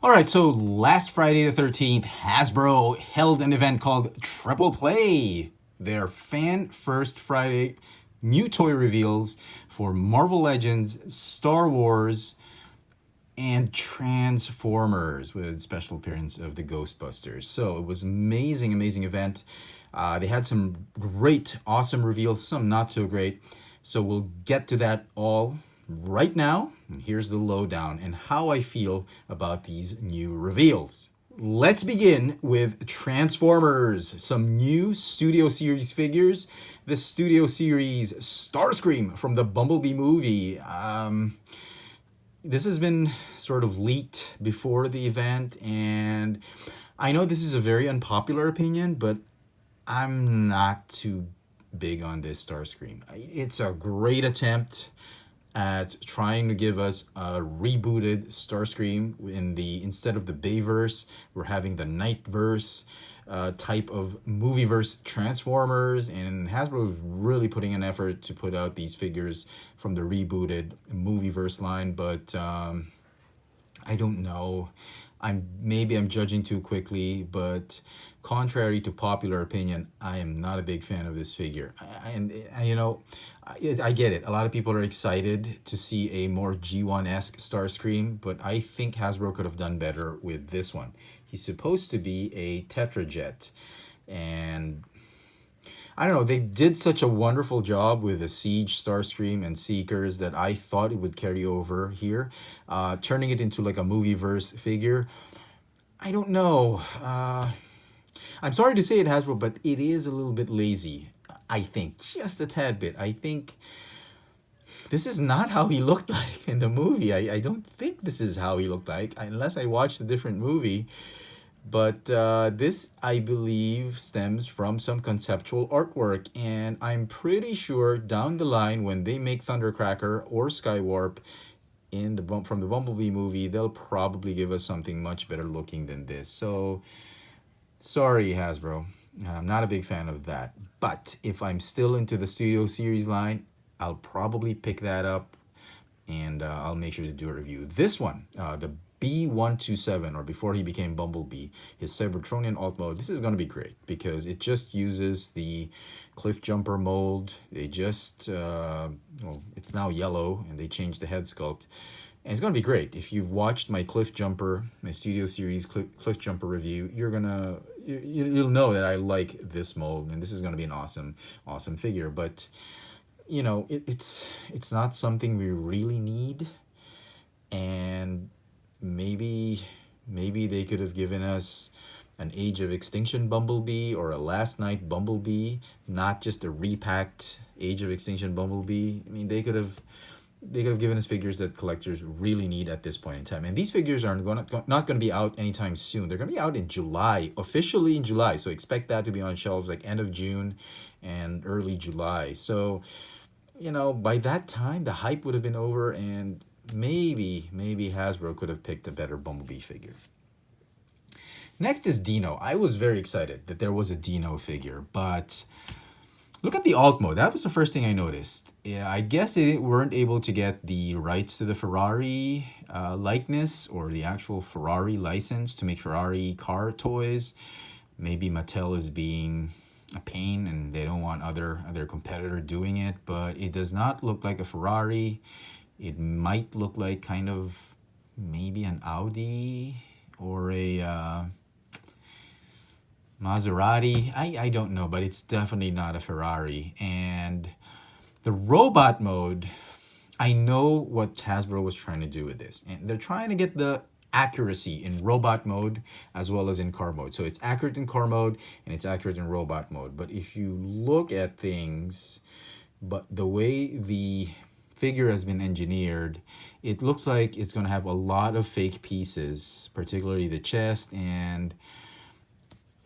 All right, so last Friday the 13th, Hasbro held an event called Triple Play, their fan first Friday new toy reveals for Marvel Legends, Star Wars, and Transformers with special appearance of the Ghostbusters. So it was amazing, amazing event. They had some great, awesome reveals, some not so great. So we'll get to that all right now. And here's the lowdown and how I feel about these new reveals. Let's begin with Transformers, some new Studio Series figures. The Studio Series Starscream from the Bumblebee movie. This has been sort of leaked before the event, and I know this is a very unpopular opinion, but I'm not too big on this Starscream. It's a great attempt at trying to give us a rebooted Starscream in the instead of the Bayverse, we're having the Nightverse type of movieverse Transformers, and Hasbro is really putting an effort to put out these figures from the rebooted movieverse line, but I don't know. I'm judging too quickly, but contrary to popular opinion, I am not a big fan of this figure. I get it. A lot of people are excited to see a more G1-esque Starscream, but I think Hasbro could have done better with this one. He's supposed to be a Tetrajet, and I don't know, they did such a wonderful job with the Siege, Starscream, and Seekers that I thought it would carry over here. Turning it into like a movieverse figure, I don't know. I'm sorry to say it, Hasbro, but it is a little bit lazy, I think. Just a tad bit. I think this is not how he looked like in the movie. I don't think this is how he looked like, unless I watched a different movie. But this, I believe, stems from some conceptual artwork, and I'm pretty sure down the line when they make Thundercracker or Skywarp from the Bumblebee movie, they'll probably give us something much better looking than this. So sorry, Hasbro. I'm not a big fan of that. But if I'm still into the Studio Series line, I'll probably pick that up, and I'll make sure to do a review. This one, the B127, or before he became Bumblebee, his Cybertronian alt mode, this is going to be great because it just uses the Cliff Jumper mold. They just, it's now yellow, and they changed the head sculpt. And it's going to be great. If you've watched my my Studio Series Cliff Jumper review, you'll know that I like this mold, and this is going to be an awesome, awesome figure. But it's not something we really need, and maybe they could have given us an Age of Extinction Bumblebee or a Last Night Bumblebee, not just a repacked Age of Extinction Bumblebee. I mean, they could have given us figures that collectors really need at this point in time. And these figures are not going to be out anytime soon. They're going to be out in July, officially in July. So expect that to be on shelves like end of June and early July. So, by that time, the hype would have been over, and maybe Hasbro could have picked a better Bumblebee figure. Next is Dino. I was very excited that there was a Dino figure, but look at the alt mode. That was the first thing I noticed. Yeah, I guess they weren't able to get the rights to the Ferrari likeness or the actual Ferrari license to make Ferrari car toys. Maybe Mattel is being a pain and they don't want other competitor doing it, but it does not look like a Ferrari. It might look like kind of maybe an Audi or a Maserati. I don't know, but it's definitely not a Ferrari. And the robot mode, I know what Hasbro was trying to do with this. And they're trying to get the accuracy in robot mode as well as in car mode. So it's accurate in car mode and it's accurate in robot mode. But if you look at things, but the way the figure has been engineered, it looks like it's going to have a lot of fake pieces, particularly the chest, and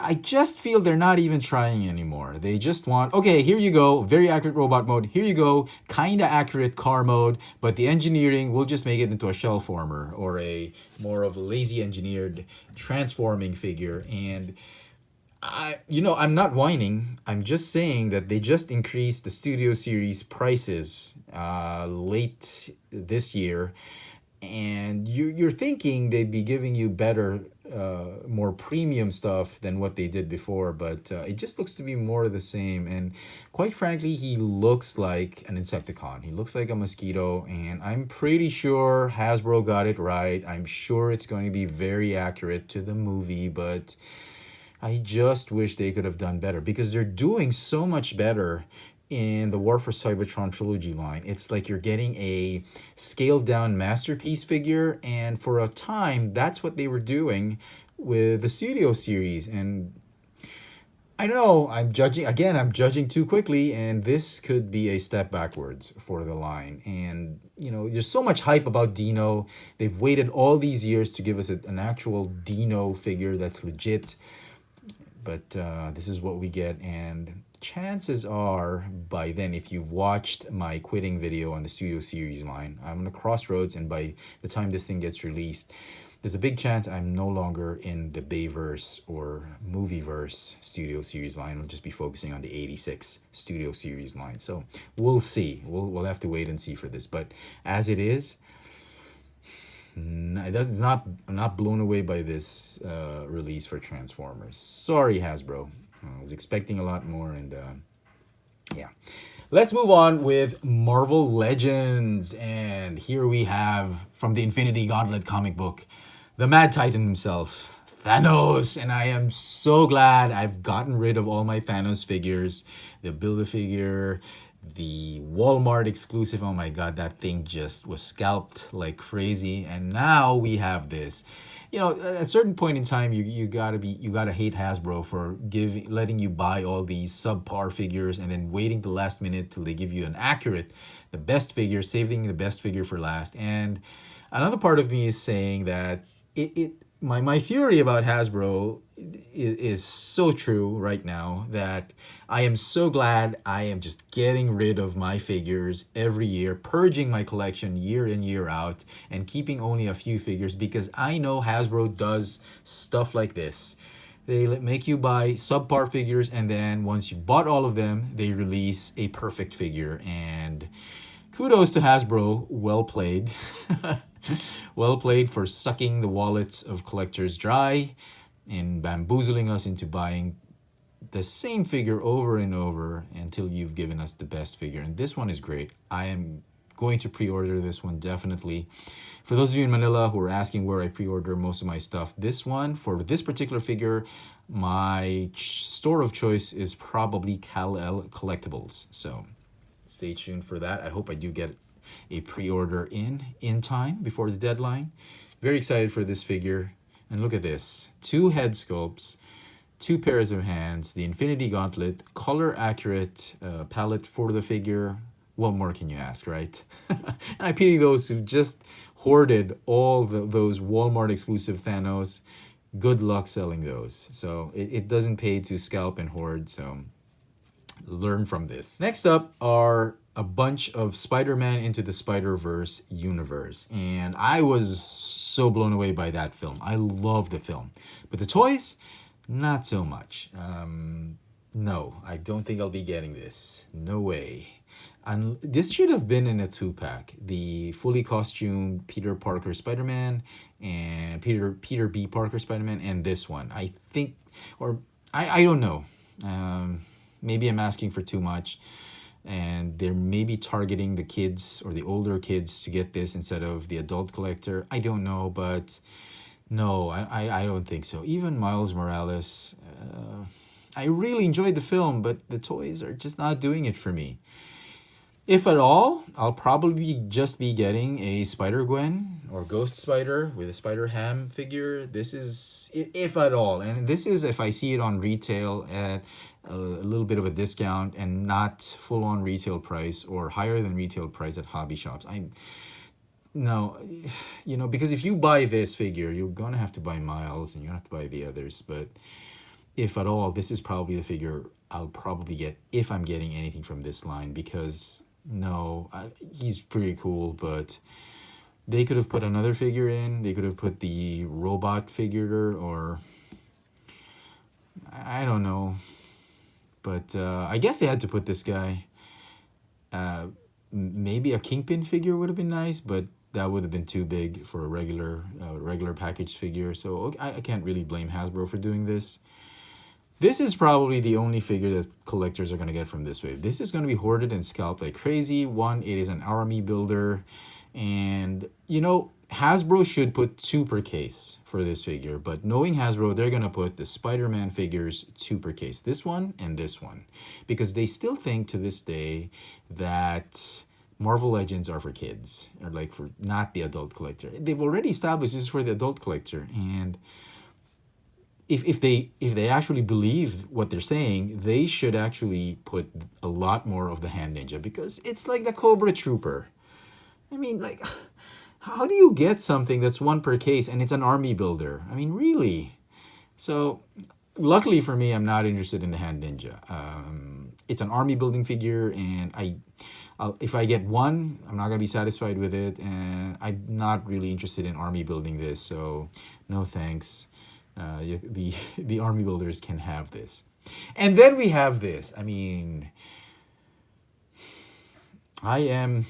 I just feel they're not even trying anymore. They just want, okay, here you go, very accurate robot mode. Here you go, kind of accurate car mode, but the engineering, we'll just make it into a shell former or a more of a lazy engineered transforming figure. And I'm not whining. I'm just saying that they just increased the Studio Series prices late this year. and you're thinking they'd be giving you better, more premium stuff than what they did before, but it just looks to be more of the same. And quite frankly, he looks like an Insecticon. He looks like a mosquito, and I'm pretty sure Hasbro got it right. I'm sure it's going to be very accurate to the movie, but I just wish they could have done better, because they're doing so much better in the War for Cybertron trilogy line. It's like you're getting a scaled down masterpiece figure, and for a time, that's what they were doing with the studio series. And I don't know, I'm judging too quickly, and this could be a step backwards for the line. And, there's so much hype about Dino. They've waited all these years to give us an actual Dino figure that's legit, but this is what we get. And chances are, by then, if you've watched my quitting video on the studio series line, I'm on a crossroads, and by the time this thing gets released, there's a big chance I'm no longer in the Bayverse or Movieverse studio series line. I'll just be focusing on the 86 studio series line. So we'll see. We'll have to wait and see for this. But as it is, I'm not blown away by this release for Transformers. Sorry, Hasbro. I was expecting a lot more, and yeah. Let's move on with Marvel Legends. And here we have, from the Infinity Gauntlet comic book, the Mad Titan himself, Thanos. And I am so glad I've gotten rid of all my Thanos figures. The Build-A-Figure, the Walmart exclusive. Oh my god, that thing just was scalped like crazy. And now we have this. At a certain point in time, you gotta hate Hasbro for letting you buy all these subpar figures and then waiting the last minute till they give you the best figure, saving the best figure for last. And another part of me is saying that my theory about Hasbro is so true right now, that I am so glad I am just getting rid of my figures every year, purging my collection year in, year out, and keeping only a few figures, because I know Hasbro does stuff like this. They make you buy subpar figures, and then once you've bought all of them, they release a perfect figure. And kudos to Hasbro. Well played. Well played for sucking the wallets of collectors dry and bamboozling us into buying the same figure over and over until you've given us the best figure. And this one is great. I am going to pre-order this one, definitely. For those of you in Manila who are asking where I pre-order most of my stuff, for this particular figure, my store of choice is probably Kal-El Collectibles. So stay tuned for that. I hope I do get a pre-order in time before the deadline. Very excited for this figure. And look at this. 2 head sculpts, 2 pairs of hands, the Infinity Gauntlet, color accurate palette for the figure. What more can you ask, right? And I pity those who just hoarded all those Walmart exclusive Thanos. Good luck selling those. So it doesn't pay to scalp and hoard, so learn from this. Next up are a bunch of Spider-Man Into the Spider-Verse universe. And I was so blown away by that film. I love the film. But the toys, not so much. No, I don't think I'll be getting this. No way. And this should have been in a 2-pack. The fully costumed Peter Parker Spider-Man and Peter B. Parker Spider-Man, and this one. I think, or I don't know. Maybe I'm asking for too much, and they're maybe targeting the kids or the older kids to get this instead of the adult collector. I don't know, but no, I don't think so. Even Miles Morales, I really enjoyed the film, but the toys are just not doing it for me. If at all, I'll probably just be getting a Spider-Gwen or Ghost Spider with a Spider-Ham figure. This is, if at all, and this is if I see it on retail at a little bit of a discount and not full-on retail price or higher than retail price at hobby shops. No, because if you buy this figure, you're gonna have to buy Miles and you have to buy the others. But if at all, this is probably the figure I'll probably get if I'm getting anything from this line, because he's pretty cool, but they could have put another figure in. They could have put the robot figure, or I don't know. But I guess they had to put this guy. Maybe a Kingpin figure would have been nice, but that would have been too big for a regular packaged figure. So I can't really blame Hasbro for doing this. This is probably the only figure that collectors are going to get from this wave. This is going to be hoarded and scalped like crazy. One, it is an army builder. And, you know, Hasbro should put 2 per case for this figure. But knowing Hasbro, they're going to put the Spider-Man figures 2 per case. This one and this one. Because they still think to this day that Marvel Legends are for kids. Or like for not the adult collector. They've already established this is for the adult collector. And if they actually believe what they're saying, they should actually put a lot more of the Hand Ninja, because it's like the Cobra Trooper. I mean, like, how do you get something that's 1 per case and it's an army builder? I mean, really? So, luckily for me, I'm not interested in the Hand Ninja. It's an army building figure, and if I get one, I'm not gonna be satisfied with it, and I'm not really interested in army building this. So, no thanks. The army builders can have this. And then we have this. I mean, I am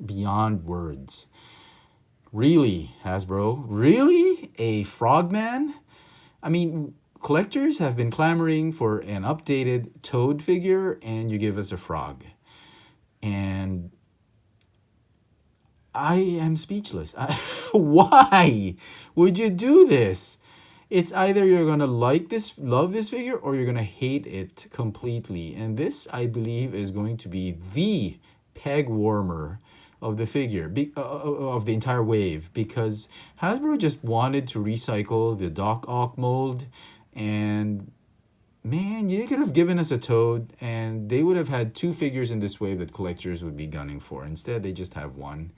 beyond words. Really, Hasbro? Really? A Frogman? I mean, collectors have been clamoring for an updated Toad figure, and you give us a frog. And I am speechless. Why would you do this? It's either you're going to love this figure, or you're going to hate it completely. And this, I believe, is going to be the peg warmer of the figure, of the entire wave, because Hasbro just wanted to recycle the Doc Ock mold. And man, you could have given us a Toad, and they would have had 2 figures in this wave that collectors would be gunning for. Instead, they just have 1.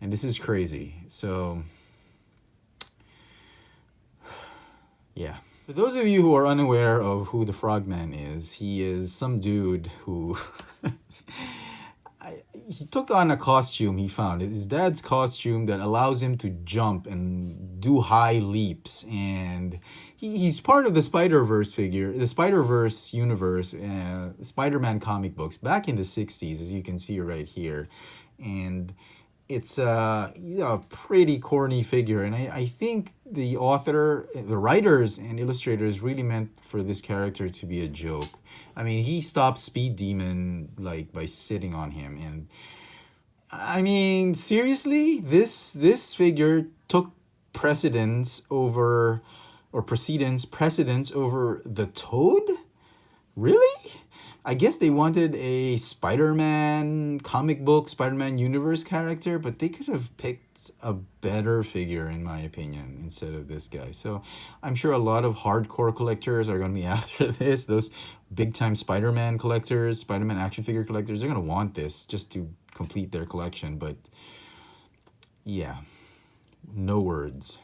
And this is crazy. So yeah. For those of you who are unaware of who the Frogman is, he is some dude who he took on a costume he found. His dad's costume that allows him to jump and do high leaps. And he's part of the Spider-Verse figure, the Spider-Verse universe, Spider-Man comic books back in the 60s, as you can see right here. And it's a pretty corny figure, and I think the writers and illustrators really meant for this character to be a joke. I mean, he stopped Speed Demon like by sitting on him, and I mean, seriously, this figure took precedence over the Toad? Really? I guess they wanted a Spider-Man comic book, Spider-Man universe character, but they could have picked a better figure, in my opinion, instead of this guy. So I'm sure a lot of hardcore collectors are going to be after this. Those big-time Spider-Man collectors, Spider-Man action figure collectors, they're going to want this just to complete their collection. But yeah, no words.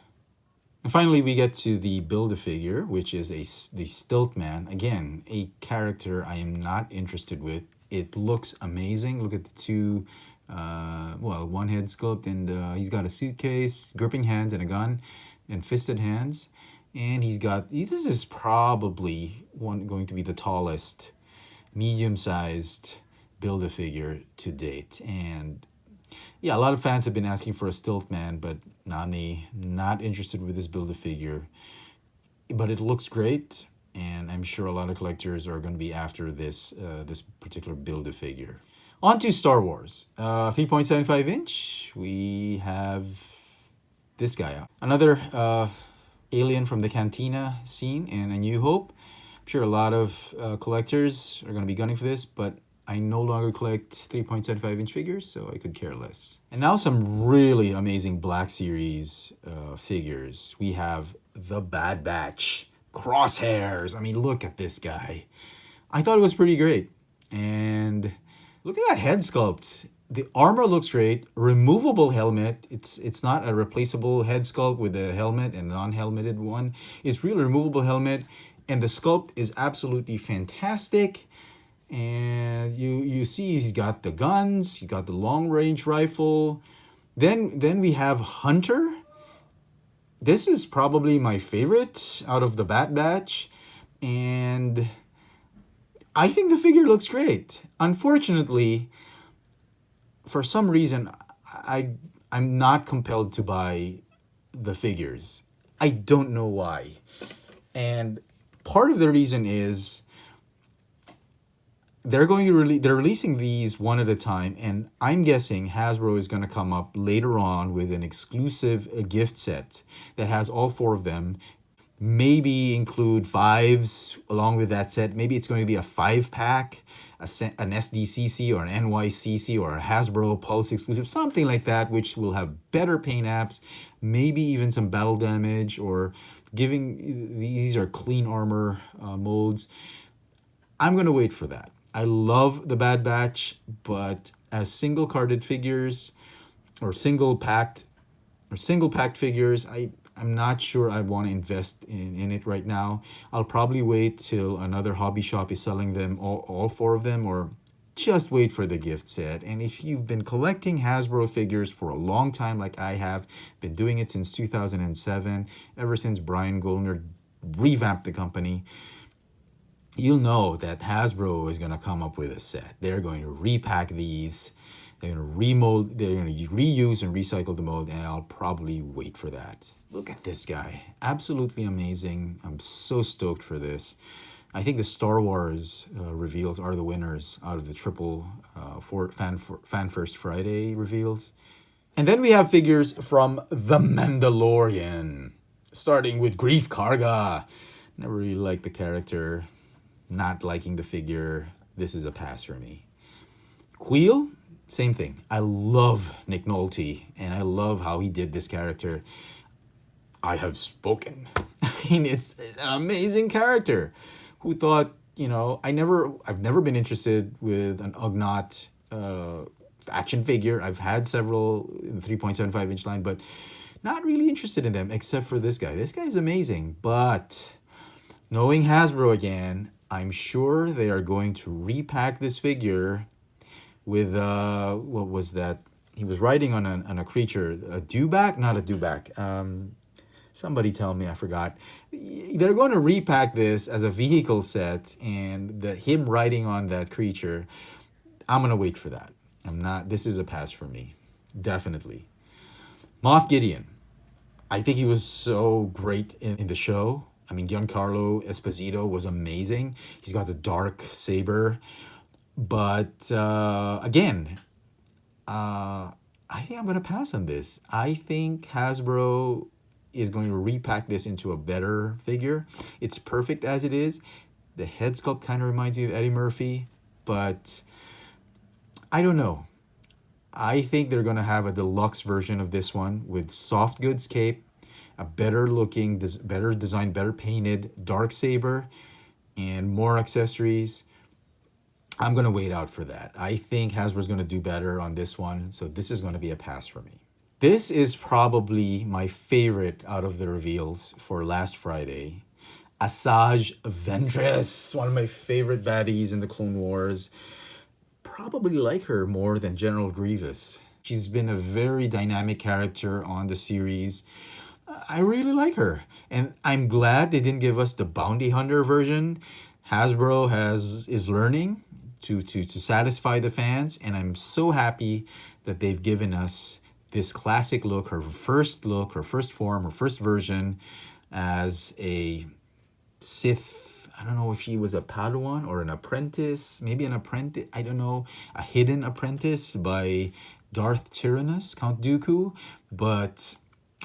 And finally, we get to the Build-A-Figure, which is the Stilt-Man. Again, a character I am not interested with. It looks amazing. Look at the 2, one head sculpt, and he's got a suitcase, gripping hands, and a gun, and fisted hands. And this is probably going to be the tallest, medium-sized Build-A-Figure to date. And yeah, a lot of fans have been asking for a Stilt-Man, but Nani, not interested with this Build-A-Figure. But it looks great, and I'm sure a lot of collectors are going to be after this particular Build-A-Figure. On to Star Wars. 3.75 inch, we have this guy out. Another alien from the Cantina scene in A New Hope. I'm sure a lot of collectors are going to be gunning for this, but I no longer collect 3.75 inch figures, so I could care less. And now some really amazing Black Series figures. We have the Bad Batch, Crosshairs. I mean, look at this guy. I thought it was pretty great. And look at that head sculpt. The armor looks great. Removable helmet. It's not a replaceable head sculpt with a helmet and a non-helmeted one. It's really a removable helmet. And the sculpt is absolutely fantastic. And you see he's got the guns, he's got the long range rifle. Then we have Hunter. This is probably my favorite out of the Bad Batch, and I think the figure looks great. Unfortunately, for some reason, I I'm not compelled to buy the figures. I don't know why. And part of the reason is they're releasing these one at a time, and I'm guessing Hasbro is going to come up later on with an exclusive gift set that has all four of them. Maybe include fives along with that set. Maybe it's going to be a 5-pack, an SDCC or an NYCC or a Hasbro Pulse exclusive, something like that, which will have better paint apps, maybe even some battle damage, or giving, these are clean armor molds. I'm going to wait for that. I love the Bad Batch, but as single carded figures or single packed figures, I'm not sure I want to invest in it right now. I'll probably wait till another hobby shop is selling them, all four of them, or just wait for the gift set. And if you've been collecting Hasbro figures for a long time, like I have, been doing it since 2007, ever since Brian Goldner revamped the company, you'll know that Hasbro is going to come up with a set. They're going to repack these. They're going to remold. They're going to reuse and recycle the mold, and I'll probably wait for that. Look at this guy. Absolutely amazing. I'm so stoked for this. I think the Star Wars reveals are the winners out of the triple Fan First Friday reveals. And then we have figures from The Mandalorian, starting with Grief Karga. Never really liked the character. Not liking the figure. This is a pass for me. Queel, same thing. I love Nick Nolte, and I love how he did this character. I have spoken. I mean, it's an amazing character. Who thought, I've never been interested with an Ugnaught action figure. I've had several in the 3.75 inch line, but not really interested in them except for this guy. This guy is amazing, but knowing Hasbro again, I'm sure they are going to repack this figure with, what was that? He was riding on a creature, a dewback? Not a dewback. Somebody tell me, I forgot. They're going to repack this as a vehicle set, and him riding on that creature, I'm going to wait for that. This is a pass for me. Definitely. Moff Gideon. I think he was so great in the show. I mean, Giancarlo Esposito was amazing. He's got the dark saber. But again, I think I'm going to pass on this. I think Hasbro is going to repack this into a better figure. It's perfect as it is. The head sculpt kind of reminds me of Eddie Murphy, but I don't know. I think they're going to have a deluxe version of this one with soft goods cape, a better looking, better designed, better painted dark saber, and more accessories. I'm going to wait out for that. I think Hasbro's going to do better on this one, so this is going to be a pass for me. This is probably my favorite out of the reveals for last Friday. Asajj Ventress, one of my favorite baddies in the Clone Wars. Probably like her more than General Grievous. She's been a very dynamic character on the series. I really like her. And I'm glad they didn't give us the bounty hunter version. Hasbro is learning to satisfy the fans, and I'm so happy that they've given us this classic look, her first form, her first version as a Sith. I don't know if she was a Padawan or an apprentice, maybe an apprentice, I don't know, a hidden apprentice by Darth Tyrannus, Count Dooku, but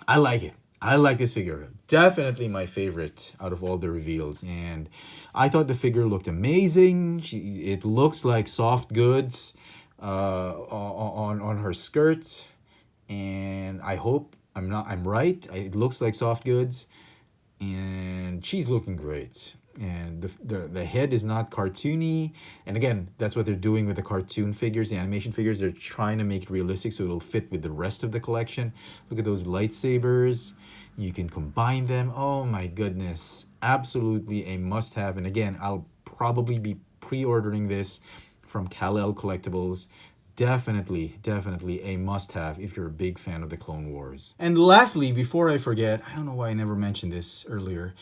I like it. I like this figure. Definitely my favorite out of all the reveals, and I thought the figure looked amazing. It looks like soft goods on her skirt, and I hope I'm right. It looks like soft goods, and she's looking great. And the head is not cartoony, and again, that's what they're doing with the cartoon figures, the animation figures. They're trying to make it realistic so it'll fit with the rest of the collection. Look at those lightsabers. You can combine them. Oh my goodness, absolutely a must-have. And again, I'll probably be pre-ordering this from Kal-El Collectibles. Definitely a must-have if you're a big fan of the Clone Wars. And lastly, before I forget, I don't know why I never mentioned this earlier,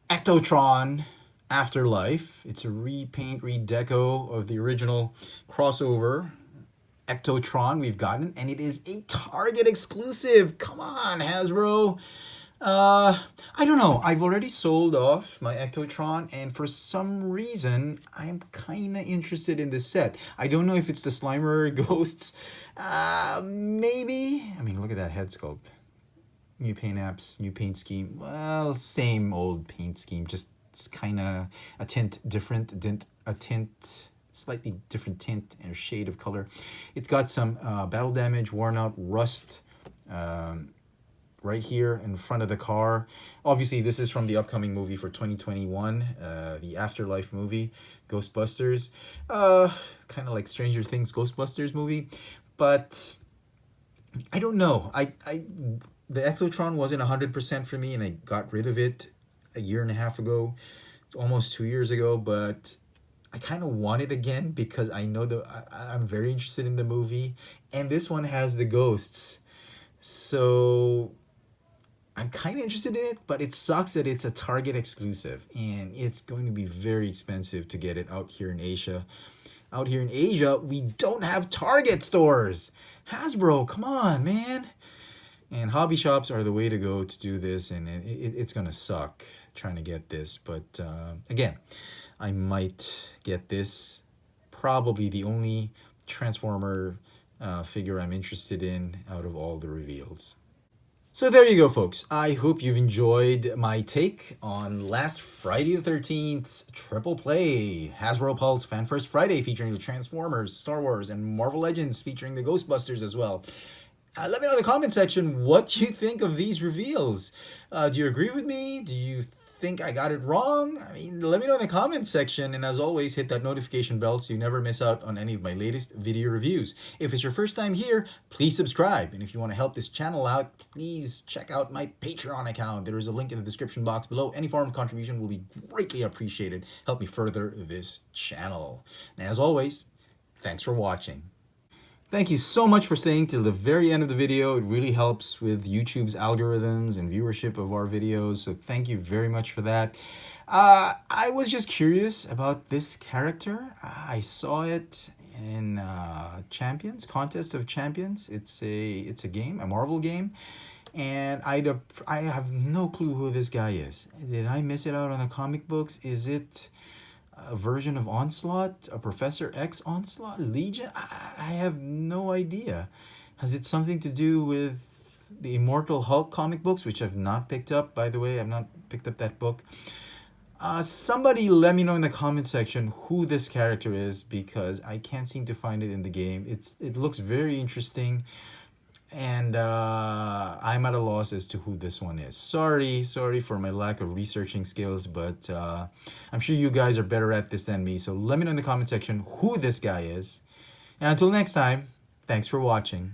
Ectotron Afterlife. It's a repaint, redeco of the original crossover Ectotron we've gotten, and it is a Target exclusive. Come on, Hasbro. I don't know. I've already sold off my Ectotron, and for some reason, I'm kind of interested in this set. I don't know if it's the Slimer ghosts. Maybe. I mean, look at that head sculpt. New paint apps, new paint scheme. Well, same old paint scheme, just kind of a tint different, slightly different tint and shade of color. It's got some battle damage, worn out rust right here in front of the car. Obviously, this is from the upcoming movie for 2021, the Afterlife movie, Ghostbusters. Kind of like Stranger Things Ghostbusters movie, but I don't know. The Ectotron wasn't 100% for me, and I got rid of it a year and a half ago, almost 2 years ago, but I kind of want it again because I know I'm very interested in the movie, and this one has the ghosts. So I'm kind of interested in it, but it sucks that it's a Target exclusive, and it's going to be very expensive to get it out here in Asia. Out here in Asia, we don't have Target stores. Hasbro, come on, man. And hobby shops are the way to go to do this, and it's going to suck trying to get this. But again, I might get this. Probably the only Transformer figure I'm interested in out of all the reveals. So there you go, folks. I hope you've enjoyed my take on last Friday the 13th's Triple Play. Hasbro Pulse Fan First Friday featuring the Transformers, Star Wars, and Marvel Legends featuring the Ghostbusters as well. Let me know in the comment section what you think of these reveals. Do you agree with me? Do you think I got it wrong? I mean, let me know in the comment section. And as always, hit that notification bell so you never miss out on any of my latest video reviews. If it's your first time here, please subscribe. And if you want to help this channel out, please check out my Patreon account. There is a link in the description box below. Any form of contribution will be greatly appreciated. Help me further this channel. And as always, thanks for watching. Thank you so much for staying till the very end of the video. It really helps with YouTube's algorithms and viewership of our videos. So thank you very much for that. I was just curious about this character. I saw it in Champions, Contest of Champions. It's a game, a Marvel game. And I have no clue who this guy is. Did I miss it out on the comic books? Is it a version of Onslaught, a Professor X Onslaught, Legion? I have no idea. Has it something to do with the Immortal Hulk comic books, which I've not picked up, by the way? I've not picked up that book. Somebody let me know in the comment section who this character is, because I can't seem to find it in the game. It looks very interesting, and I'm at a loss as to who this one is. Sorry for my lack of researching skills, but I'm sure you guys are better at this than me. So let me know in the comment section who this guy is. And until next time, thanks for watching.